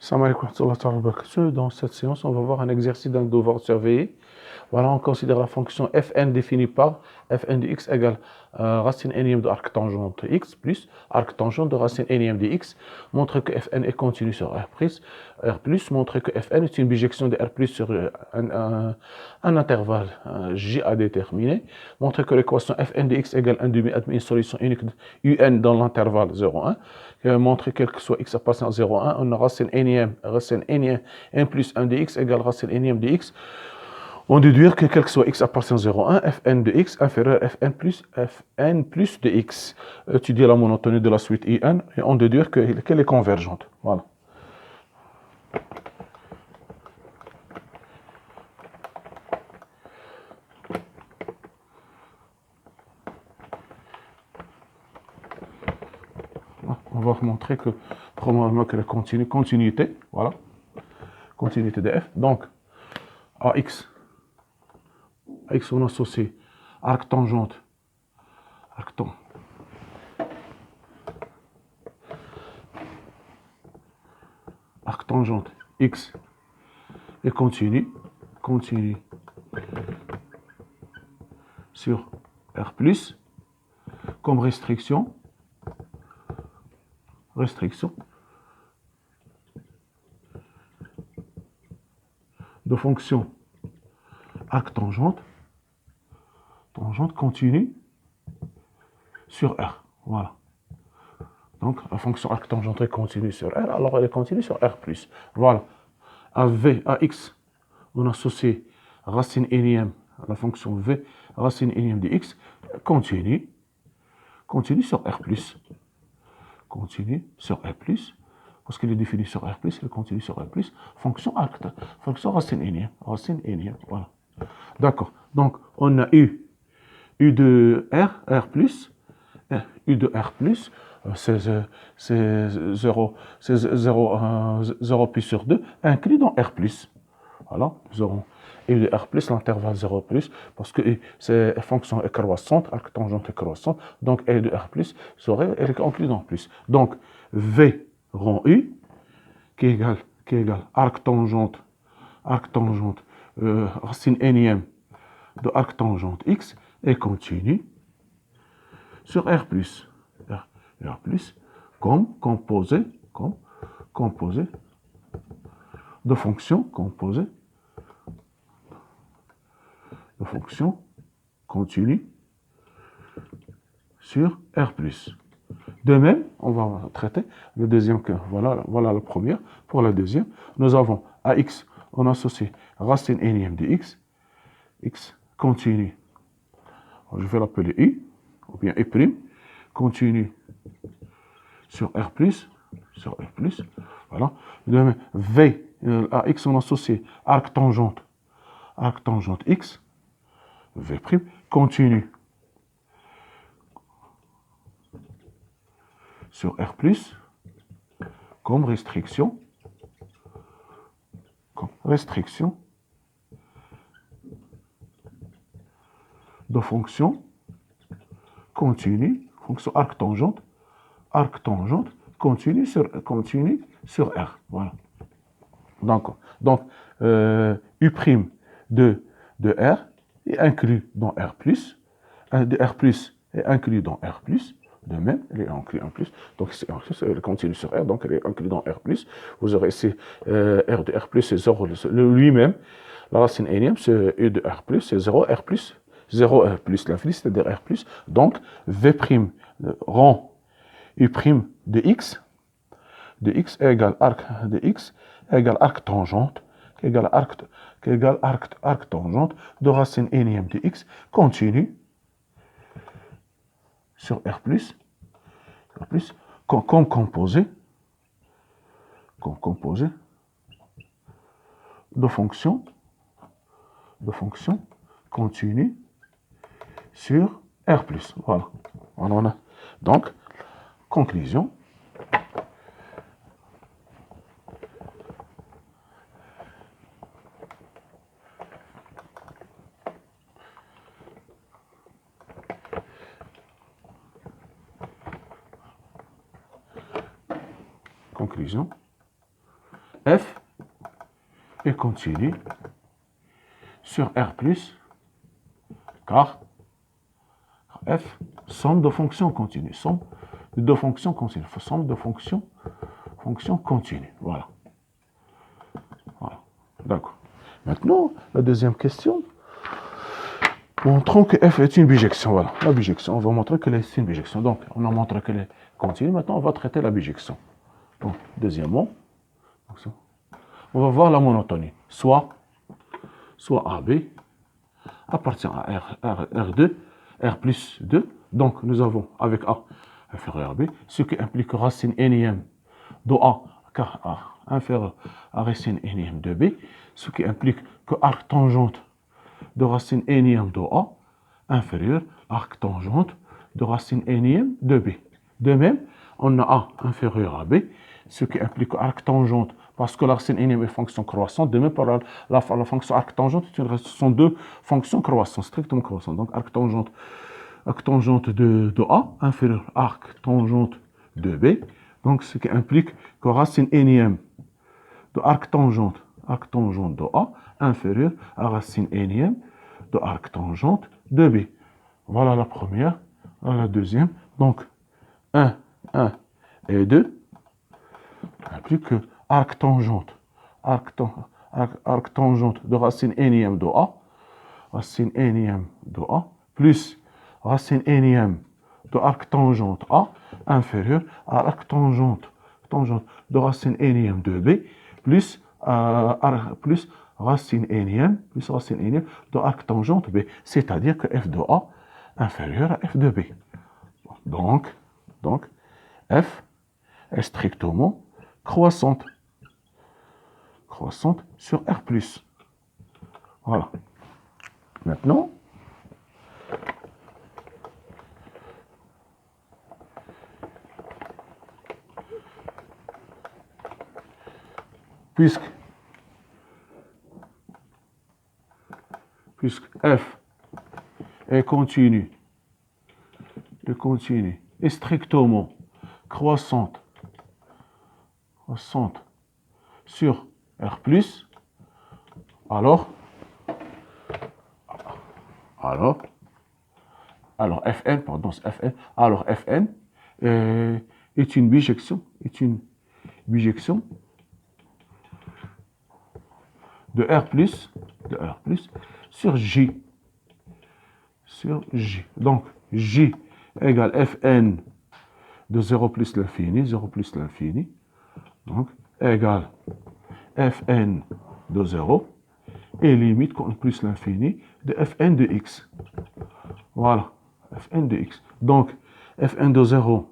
Salam alaikum wa rahmatullahi wa barakatuh. Dans cette séance, on va voir un exercice d'un devoir surveillé. Voilà, on considère la fonction fn définie par fn de x égale racine énième de arc tangente x plus arc tangente de racine énième de x. Montre que fn est continu sur R plus. Montre que fn est une bijection de R plus sur un intervalle j à déterminer. Montre que l'équation fn de x égale 1 demi admet une solution unique de un dans l'intervalle 0,1. Montrer quel que soit x appartient à 0,1, on a racine énième 1 plus 1 de x égale racine énième de x. On déduire que quel que soit x appartient à 0,1, fn de x inférieur à fn plus de x. Étudier la monotonie de la suite in et on déduire qu'elle est convergente. Voilà. On va montrer que probablement que la continuité, voilà, continuité de f. Donc, à x on associe arc tangente, arc tangente x et continue sur R+, comme restriction de fonction arc tangente continue sur R. Voilà. Donc, la fonction arc tangente est continue sur R, alors elle est continue sur R+. Voilà. À V, à X, on associe racine énième, la fonction V, racine énième de X, continue sur R+. Continue sur R+, parce qu'elle est définie sur R+, elle continue sur R+, fonction racine énième, voilà. D'accord. Donc, on a U de R+, U de R+, c'est 0 pi sur 2, inclus dans R+. Voilà, nous aurons U de R+, l'intervalle 0+, parce que c'est fonction est croissante, arc tangente est croissante, donc U de R+, elle est inclus dans plus. Donc, V rond U, qui égale arc tangente, racine énième de arc tangente X, et continue sur R+, comme composé de fonction continue sur R+. De même, on va traiter le deuxième cas. Voilà la première. Pour la deuxième, nous avons à x, on associe racine énième de x continue, je vais l'appeler u, ou bien u', continue sur R+, voilà. De même, v, à x, on associe arc tangente x, v', continue sur R+, comme restriction de fonction continue, fonction arc tangente continue sur R. Voilà. Donc U' de R est inclus dans R+, de R+, est inclus dans R+, de même, elle est inclus en plus, donc elle continue sur R, donc elle est inclus dans R+. Vous aurez ici R de R+, c'est 0 lui-même, la racine énième, c'est U de R+, c'est 0 R+, 0 R+, l'infini, c'est-à-dire R+, donc V' rond U' de X égale arc de X égale arc tangente, égale arc tangente de racine énième de X continue sur R+, comme composé de fonction continue sur R+. Voilà. On en a. Donc, conclusion. f est continu sur R plus, car f, somme de fonctions continues, somme de fonctions continues, somme de fonctions continues. Voilà. Voilà. D'accord. Maintenant, la deuxième question. Montrons que f est une bijection. Voilà, la bijection. On va montrer que c'est une bijection. Donc, on a montré qu'elle est continue. Maintenant, on va traiter la bijection. Donc, deuxièmement, on va voir la monotonie. Soit AB appartient à R2, R plus 2. Donc, nous avons avec A inférieur à B, ce qui implique racine énième de A, car A inférieur à racine énième de B, ce qui implique que arc tangente de racine énième de A inférieur à arc tangente de racine énième de B. De même, on a A inférieur à B, ce qui implique arc tangente, parce que la racine énième est fonction croissante, de même par la fonction arc tangente, ce sont deux fonctions croissantes, strictement croissantes. Donc arc tangente de A inférieur à arc tangente de B, donc ce qui implique que racine énième de arc tangente de A inférieur à racine énième de arc tangente de B. Voilà la première, voilà la deuxième. Donc 1 et 2 implique que arc tangente de racine énième de A, plus racine énième de arc tangente A inférieur à arc tangente de racine énième de B, plus racine énième de arc tangente B, c'est-à-dire que f de A inférieur à f de B. Donc f est strictement croissante sur R+. Voilà. Maintenant, puisque f est continue et strictement croissante sur R+, alors Fn, pardon, Fn, alors Fn est une bijection de R+, sur J. Donc, J égale Fn de 0 plus l'infini, donc, égale Fn de 0, et limite plus l'infini de Fn de x. Voilà, Fn de x. Donc, Fn de 0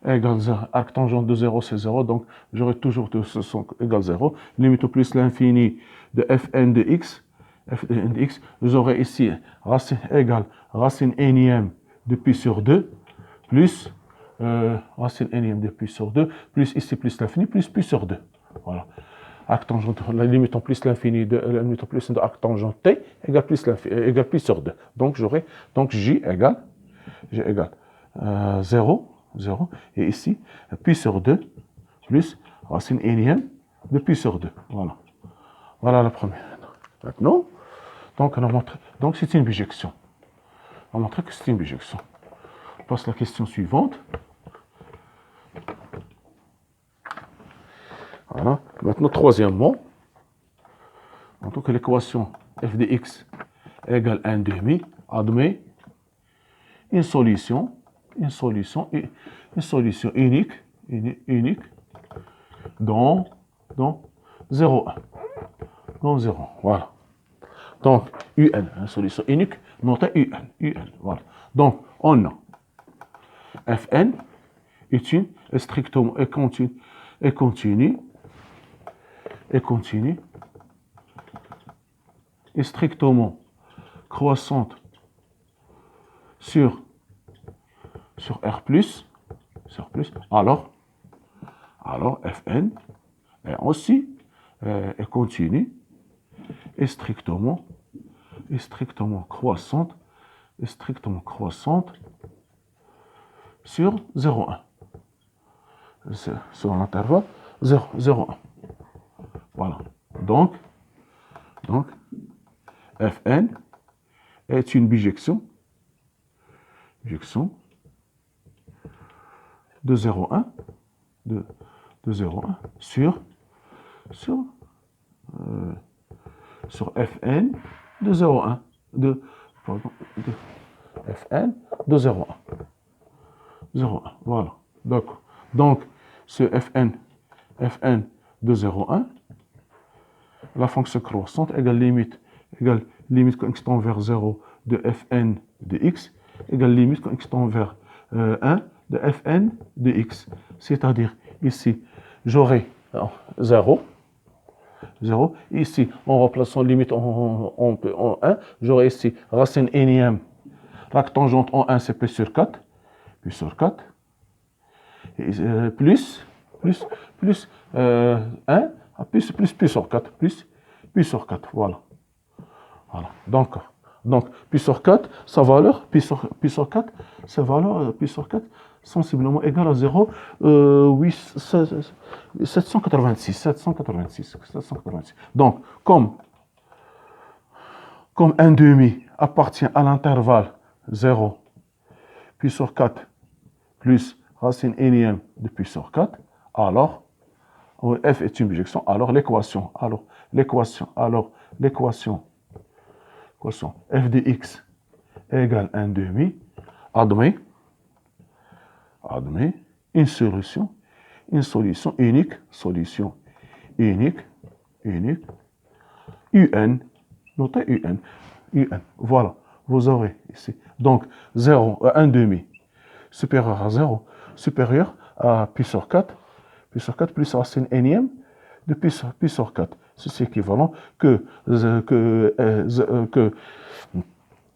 égale 0, arc tangente de 0, c'est 0, donc j'aurai toujours égale 0. Limite au plus l'infini de Fn de x, vous aurez ici racine égale racine énième de pi sur 2, plus racine énième de pi sur 2, plus ici plus l'infini, plus pi sur 2. Voilà. Arc tangente, la limite en plus l'infini de arc tangente t égale pi sur 2. Donc j'aurai j égale 0, et ici pi sur 2 plus racine énième de pi sur 2. Voilà la première. Maintenant, donc c'est une bijection. On va montrer que c'est une bijection. On passe à la question suivante. Voilà. Maintenant, troisièmement, en tant que l'équation f de x égale 1/2 admet une solution unique dans 0,1. Dans 0, voilà. Donc, UN, une solution unique, notée UN, voilà. Donc, on a Fn est strictement et continue et strictement croissante sur R+, alors Fn est aussi est continue et strictement croissante sur 0,1. Sur l'intervalle 0,1. Voilà. Donc, Fn est une bijection de 0,1 de 0,1 sur Fn de 0,1 de Fn de 0,1. 0,1. Voilà. D'accord. Donc, ce Fn de 0,1, la fonction croissante égale limite quand x tend vers 0 de Fn de x égale limite quand x tend vers 1 de Fn de x. C'est-à-dire, ici, j'aurai 0. Ici, en remplaçant limite en 1, j'aurai ici racine énième. La tangente en 1, c'est p sur 4. P sur 4. Et, plus 1, plus p sur 4. Plus p sur 4. Voilà. Donc, pi sur 4, sa valeur, pi sur 4, sa valeur, pi sur 4, sensiblement égale à 0, 786. Donc, comme 1 demi appartient à l'intervalle 0, pi sur 4, plus racine énième de pi sur 4, alors, f est une bijection, alors l'équation f de x égale 1 demi, admet une solution unique, un, notez un, voilà, vous aurez ici, donc 1 demi, supérieur à 0, supérieur à pi sur 4 plus racine énième de pi sur 4. C'est équivalent que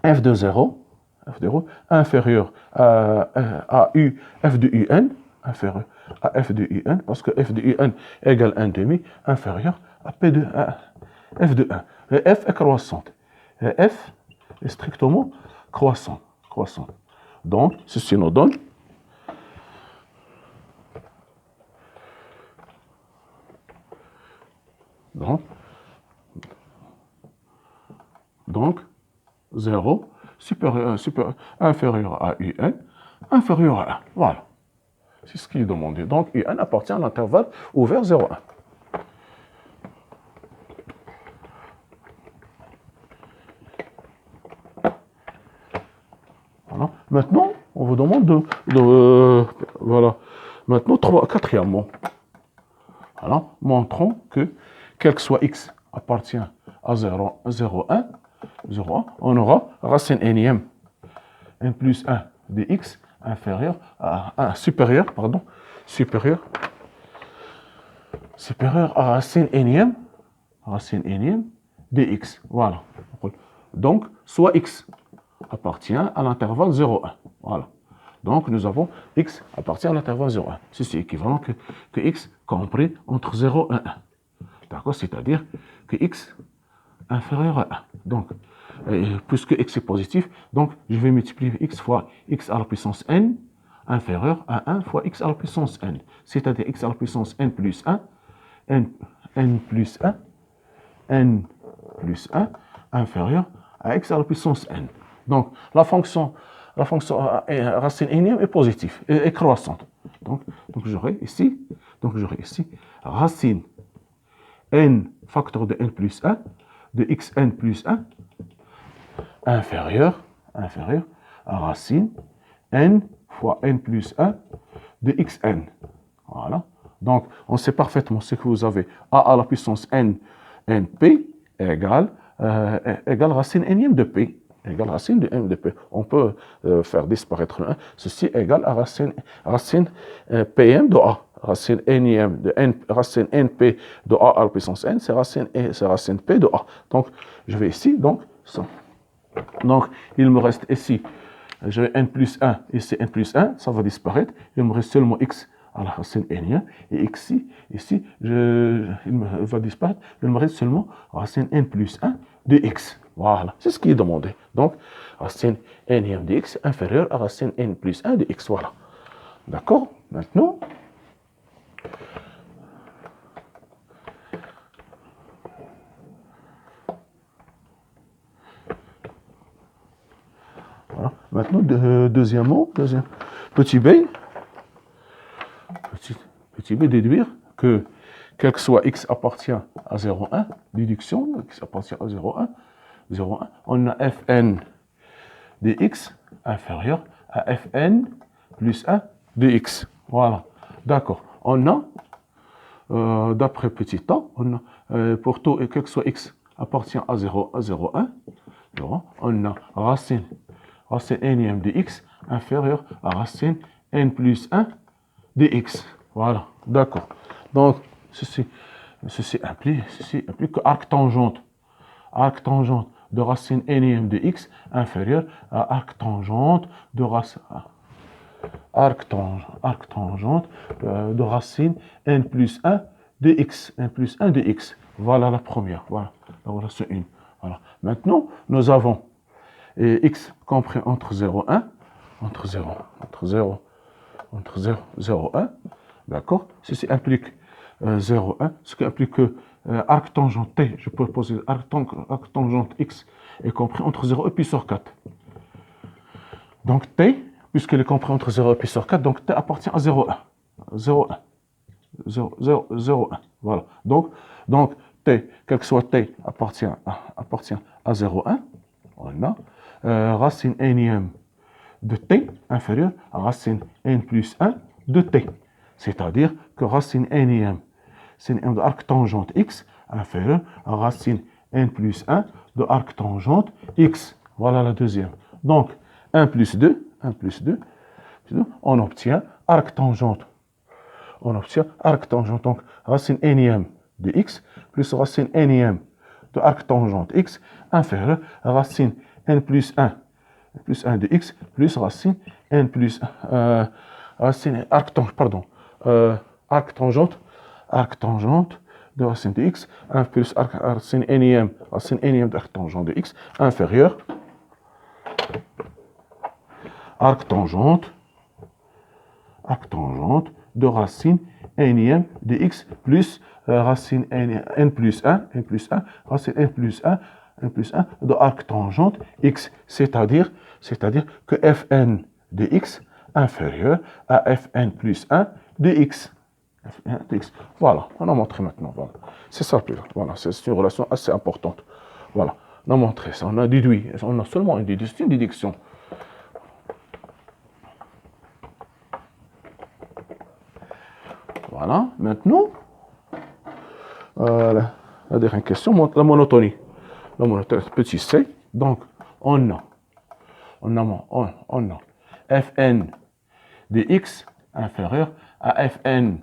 f de 0 inférieur à f de un, inférieur à f de un, parce que f de un égale 1 demi, inférieur à f de 1. Et f est croissante. Et f est strictement croissante. Donc, ceci nous donne donc 0 inférieur à un, inférieur à 1. Voilà. C'est ce qui est demandé. Donc, un appartient à l'intervalle ouvert 0,1. Voilà. Maintenant, on vous demande voilà. Maintenant, quatrièmement. Voilà. Montrons que, quel que soit x appartient à 0,1, on aura racine énième n plus 1 de x inférieur à 1, supérieur à racine énième de x. Voilà. Donc, soit x appartient à l'intervalle 0,1. Voilà. Donc, nous avons x appartient à l'intervalle 0,1. Ceci est équivalent que x compris entre 0 et 1. D'accord? C'est-à-dire que x inférieur à 1. Donc, puisque x est positif, donc je vais multiplier x fois x à la puissance n inférieur à 1 fois x à la puissance n. C'est-à-dire x à la puissance n plus 1, n plus 1 inférieur à x à la puissance n. Donc, la fonction racine énième est positive, est croissante. Donc j'aurai ici racine n facteur de n plus 1 de xn plus 1 inférieur à racine n fois n plus 1 de xn. Voilà. Donc, on sait parfaitement ce que vous avez. A à la puissance n, np égale racine énième de p. Égale racine de n de p. On peut faire disparaître le 1. Ceci égale à racine pm de a. Racine énième de n, racine np de a à la puissance n, c'est racine p de a. Donc, je vais ici, donc, il me reste ici, j'ai n plus 1, ici n plus 1, ça va disparaître. Il me reste seulement x à la racine n, et ici il va disparaître. Il me reste seulement racine n plus 1 de x. Voilà, c'est ce qui est demandé. Donc, racine n de x inférieure à racine n plus 1 de x. Voilà. D'accord? Maintenant, maintenant, deuxième mot, petit b. Petit b, déduire que quel que soit x appartient à 0,1, déduction, x appartient à 0,1, 0,1, on a fn de x inférieur à fn plus 1 de x. Voilà. D'accord. On a, d'après petit temps, on a, pour tout et quel que soit x appartient à 0, à 0,1, on a racine énième de x inférieur à racine n plus 1 de x. Voilà. D'accord. Donc, ceci implique que arc tangente de racine énième de x inférieur à arc tangente de racine de racine n plus 1 de x. N plus 1 de x. Voilà la première. Voilà. La relation 1. Voilà. Maintenant, nous avons x compris entre 0 et 1. Entre 0 et 1. D'accord. Ceci implique 0, 1, ce qui implique que arc tangente t, je peux poser arc tangente x est compris entre 0 et puissance 4. Donc t, puisqu'il est compris entre 0 et puissance 4, donc t appartient à 0, 1. 0, 1. 0, 0, 0, 1. Voilà. Donc t, quel que soit t, appartient à 0, 1. On a racine énième de t inférieure à racine n plus 1 de t. C'est-à-dire que racine énième, c'est de arc tangente x inférieur à racine n plus 1 de arc tangente x. Voilà la deuxième. Donc, 1 plus 2, on obtient arc tangente. Donc, racine énième de x plus racine énième de arc tangente x inférieur à racine n plus 1 de x plus racine n plus arc tangente de racine de x 1 plus racine énième de arc tangente de x inférieur arc tangente de racine énième de x plus racine n plus 1 racine n plus 1 de arc tangente x, c'est-à-dire que fn de x inférieur à fn plus 1 de x. Voilà, on a montré maintenant. Voilà. C'est ça, voilà, c'est une relation assez importante. Voilà, on a montré ça, on a déduit, on a seulement une déduction. Voilà, maintenant, la dernière question, la monotonie. Petit c, donc on a fn de x inférieur à fn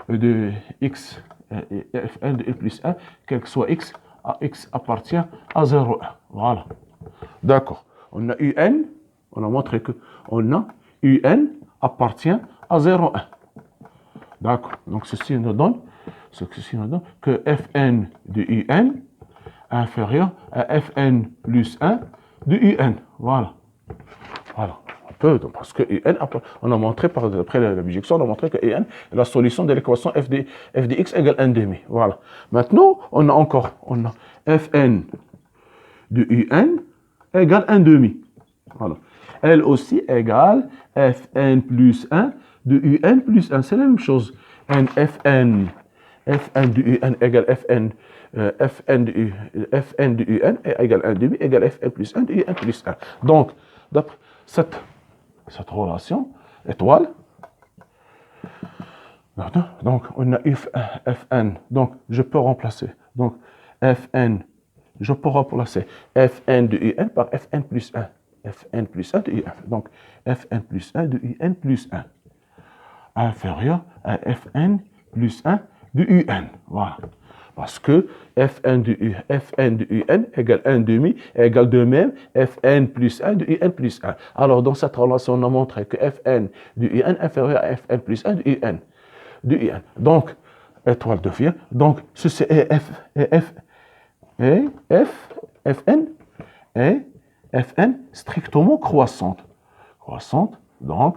de x, fn de n plus 1, quel que soit x, x appartient à 0,1. Voilà. D'accord. On a un, on a montré que on a un appartient à 0,1. D'accord. Donc ceci nous donne que fn de un inférieur à fn plus 1 de un. Voilà. Voilà. Parce que un, on a montré, après l'objection, on a montré que un est la solution de l'équation f de x égale 1 demi. Voilà. Maintenant, on a fn de un égale 1 demi. Voilà. Elle aussi égale fn plus 1 de un plus 1. C'est la même chose. fn de un égale fn de un égale 1 demi égale fn plus 1 de un plus 1. Donc, d'après cette relation étoile, donc on a fn, donc je peux remplacer, donc fn, je peux remplacer fn de un par fn plus 1, fn plus 1 de un, donc fn plus 1 de un plus 1, inférieur à fn plus 1 de un, voilà. Parce que fn de un égale 1 demi égale de même fn plus 1 de un plus 1. Alors, dans cette relation, on a montré que fn de un inférieur à fn plus 1 de un. Donc, étoile devient, donc, ceci est fn strictement croissante. Donc,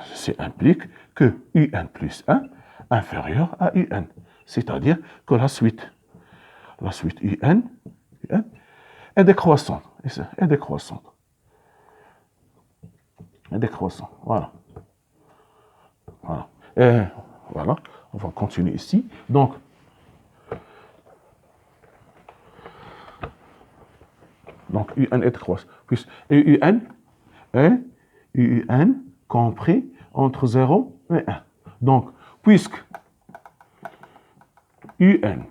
ceci implique que un plus 1 inférieur à un. C'est-à-dire que la suite un est décroissante. décroissant. Voilà. Voilà. Et voilà. On va continuer ici. Donc, UN est décroissant. Puis, UN compris entre 0 et 1. Donc, puisque UN,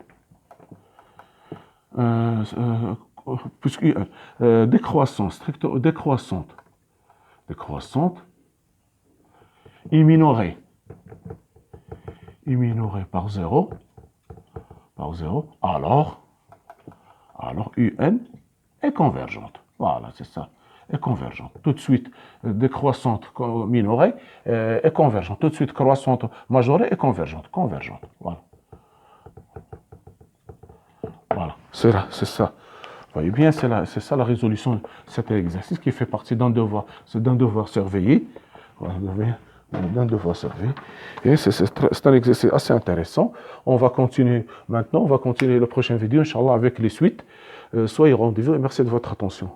puisque UN, décroissante, décroissante, est minorée par 0, alors UN est convergente. Voilà, c'est ça. Est convergente. Tout de suite, décroissante minorée est convergente. Tout de suite, croissante majorée est convergente. Convergente. Voilà. Voilà. C'est ça. Vous voyez bien, c'est ça la résolution de cet exercice qui fait partie d'un devoir. C'est d'un devoir surveillé. Voilà, d'un devoir surveillé. Et c'est un exercice assez intéressant. On va continuer maintenant. On va continuer la prochaine vidéo, Inch'Allah, avec les suites. Soyez au rendez-vous et merci de votre attention.